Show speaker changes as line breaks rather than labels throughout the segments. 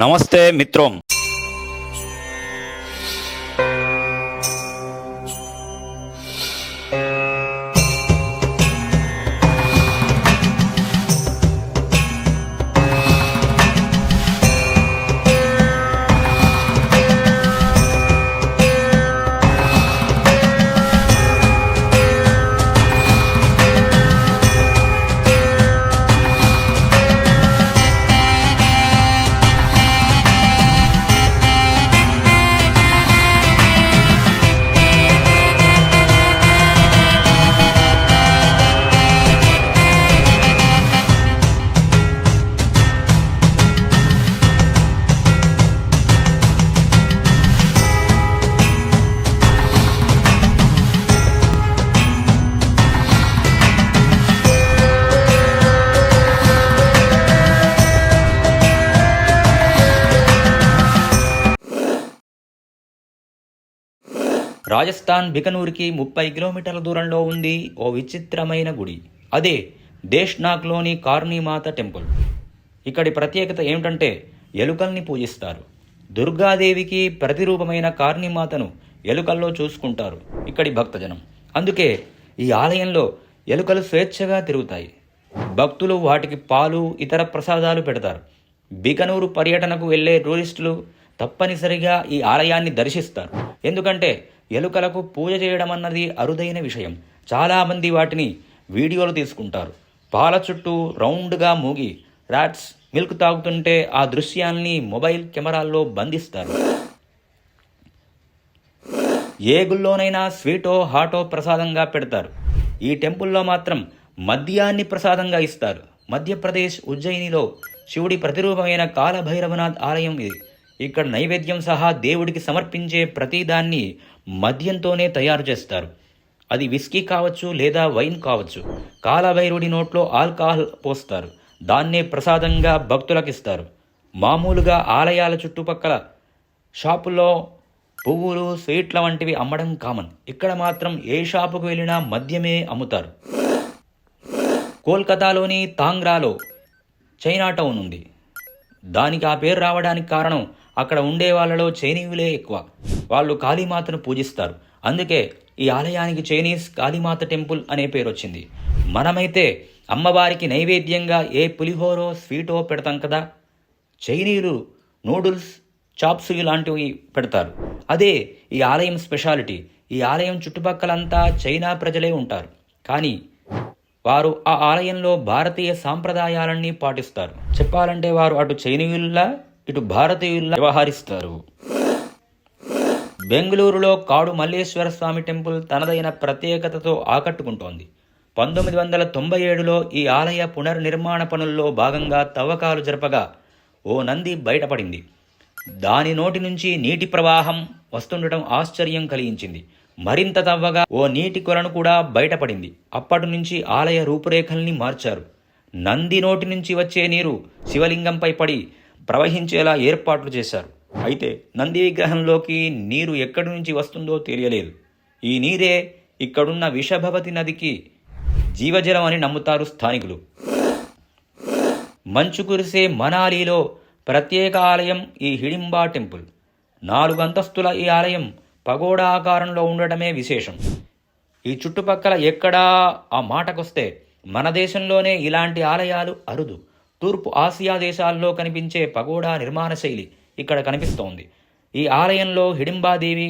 नमस्ते मित्रों। రాజస్థాన్ బికనూరుకి 30 కిలోమీటర్ల దూరంలో ఉంది ఓ విచిత్రమైన గుడి. అదే దేశ్నాక్లోని కార్నీమాత టెంపుల్. ఇక్కడి ప్రత్యేకత ఏమిటంటే ఎలుకల్ని పూజిస్తారు. దుర్గాదేవికి ప్రతిరూపమైన కార్నీమాతను ఎలుకల్లో చూసుకుంటారు ఇక్కడి భక్తజనం. అందుకే ఈ ఆలయంలో ఎలుకలు స్వేచ్ఛగా తిరుగుతాయి. భక్తులు వాటికి పాలు, ఇతర ప్రసాదాలు పెడతారు. బికనూరు పర్యటనకు వెళ్లే టూరిస్టులు తప్పనిసరిగా ఈ ఆలయాన్ని దర్శిస్తారు. ఎందుకంటే ఎలుకలకు పూజ చేయడం అన్నది అరుదైన విషయం. చాలామంది వాటిని వీడియోలు తీసుకుంటారు. పాల చుట్టూ రౌండ్గా మూగి ర్యాట్స్ మిల్క్ తాగుతుంటే ఆ దృశ్యాల్ని మొబైల్ కెమెరాల్లో బంధిస్తారు. ఏ గుళ్ళోనైనా స్వీటో హాటో ప్రసాదంగా పెడతారు. ఈ టెంపుల్లో మాత్రం మద్యాన్ని ప్రసాదంగా ఇస్తారు. మధ్యప్రదేశ్ ఉజ్జయినిలో శివుడి ప్రతిరూపమైన కాలభైరవనాథ్ ఆలయం ఇది. ఇక్కడ నైవేద్యం సహా దేవుడికి సమర్పించే ప్రతిదాన్ని మద్యంతోనే తయారు చేస్తారు. అది విస్కీ కావచ్చు లేదా వైన్ కావచ్చు. కాలభైరుడి నోట్లో ఆల్కహాల్ పోస్తారు. దాన్నే ప్రసాదంగా భక్తులకు ఇస్తారు. మామూలుగా ఆలయాల చుట్టుపక్కల షాపుల్లో పువ్వులు, స్వీట్ల వంటివి అమ్మడం కామన్. ఇక్కడ మాత్రం ఏ షాపుకు వెళ్ళినా మద్యమే అమ్ముతారు. కోల్కతాలోని తాంగ్రాలో చైనా టౌన్ ఉంది. దానికి ఆ పేరు రావడానికి కారణం అక్కడ ఉండే వాళ్ళలో చైనీయులే ఎక్కువ. వాళ్ళు కాళీమాతను పూజిస్తారు. అందుకే ఈ ఆలయానికి చైనీస్ కాళీమాత టెంపుల్ అనే పేరు వచ్చింది. మనమైతే అమ్మవారికి నైవేద్యంగా ఏ పులిహోరో స్వీటో పెడతాం కదా. చైనీయులు నూడిల్స్, చాప్స్ లాంటివి పెడతారు. అదే ఈ ఆలయం స్పెషాలిటీ. ఈ ఆలయం చుట్టుపక్కలంతా చైనా ప్రజలే ఉంటారు. కానీ వారు ఆ ఆలయంలో భారతీయ సాంప్రదాయాలన్నీ పాటిస్తారు. చెప్పాలంటే వారు అటు చైనీయుల్లా ఇటు భారతీయుల్లా వ్యవహరిస్తారు. బెంగళూరులో కాడు మల్లేశ్వర స్వామి టెంపుల్ తనదైన ప్రత్యేకతతో ఆకట్టుకుంటోంది. 1997లో ఈ ఆలయ పునర్నిర్మాణ పనుల్లో భాగంగా తవ్వకాలు జరపగా ఓ నంది బయటపడింది. దాని నోటి నుంచి నీటి ప్రవాహం వస్తుండటం ఆశ్చర్యం కలిగించింది. మరింత తవ్వగా ఓ నీటి కొలను కూడా బయటపడింది. అప్పటి నుంచి ఆలయ రూపురేఖల్ని మార్చారు. నంది నోటి నుంచి వచ్చే నీరు శివలింగంపై పడి ప్రవహించేలా ఏర్పాట్లు చేశారు. అయితే నంది విగ్రహంలోకి నీరు ఎక్కడి నుంచి వస్తుందో తెలియలేదు. ఈ నీరే ఇక్కడున్న విషభవతి నదికి జీవజలం అని నమ్ముతారు స్థానికులు. మంచు కురిసే మనాలిలో ప్రత్యేక ఆలయం ఈ హిడింబా టెంపుల్. 4 అంతస్తుల ఈ ఆలయం పగోడా ఆకారంలో ఉండటమే విశేషం. ఈ చుట్టుపక్కల ఎక్కడా ఆ మాటకొస్తే మన దేశంలోనే ఇలాంటి ఆలయాలు అరుదు. తూర్పు ఆసియా దేశాల్లో కనిపించే పగోడా నిర్మాణ శైలి ఇక్కడ కనిపిస్తోంది. ఈ ఆలయంలో హిడింబాదేవి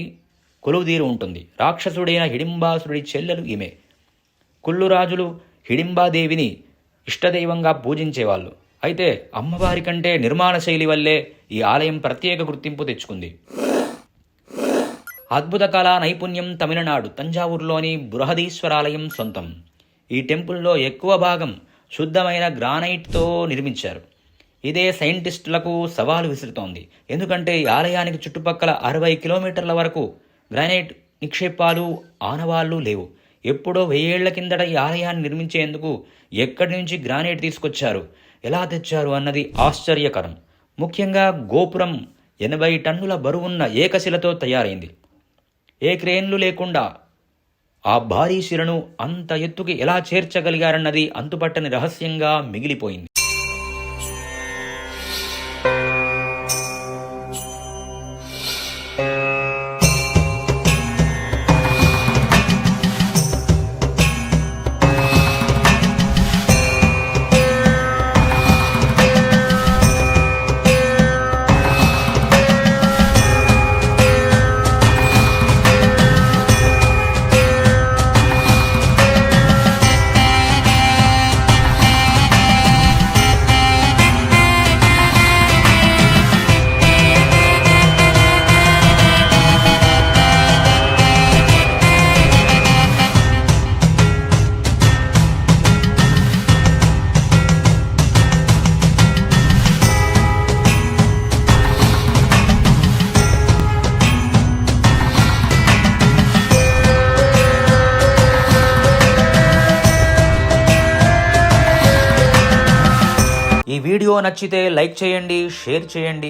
కొలువుదీరు ఉంటుంది. రాక్షసుడైన హిడింబాసురుడి చెల్లెలు ఈమె. కుళ్ళు రాజులు హిడింబాదేవిని ఇష్టదైవంగా పూజించేవాళ్ళు. అయితే అమ్మవారి కంటే నిర్మాణ శైలి వల్లే ఈ ఆలయం ప్రత్యేక గుర్తింపు తెచ్చుకుంది. అద్భుత కళా నైపుణ్యం తమిళనాడు తంజావూరులోని బృహదీశ్వరాలయం సొంతం. ఈ టెంపుల్లో ఎక్కువ భాగం శుద్ధమైన గ్రానైట్తో నిర్మించారు. ఇదే సైంటిస్టులకు సవాలు విసురుతోంది. ఎందుకంటే ఈ ఆలయానికి చుట్టుపక్కల 60 కిలోమీటర్ల వరకు గ్రానైట్ నిక్షేపాలు, ఆనవాళ్లు లేవు. ఎప్పుడో 1000 ఏళ్ల కిందట ఈ ఆలయాన్ని నిర్మించేందుకు ఎక్కడి నుంచి గ్రానైట్ తీసుకొచ్చారు, ఎలా తెచ్చారు అన్నది ఆశ్చర్యకరం. ముఖ్యంగా గోపురం 80 టన్నుల బరువున్న ఏకశిలతో తయారైంది. ఏ క్రేన్లు లేకుండా ఆ భారీ శిలను అంత ఎత్తుకి ఎలా చేర్చగలిగారన్నది అంతుపట్టని రహస్యంగా మిగిలిపోయింది. వీడియో నచ్చితే లైక్ చేయండి, షేర్ చేయండి.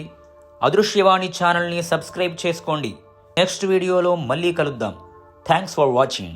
అదృశ్యవాణి ఛానల్ని సబ్స్క్రైబ్ చేసుకోండి. నెక్స్ట్ వీడియోలో మళ్ళీ కలుద్దాం. Thanks for watching.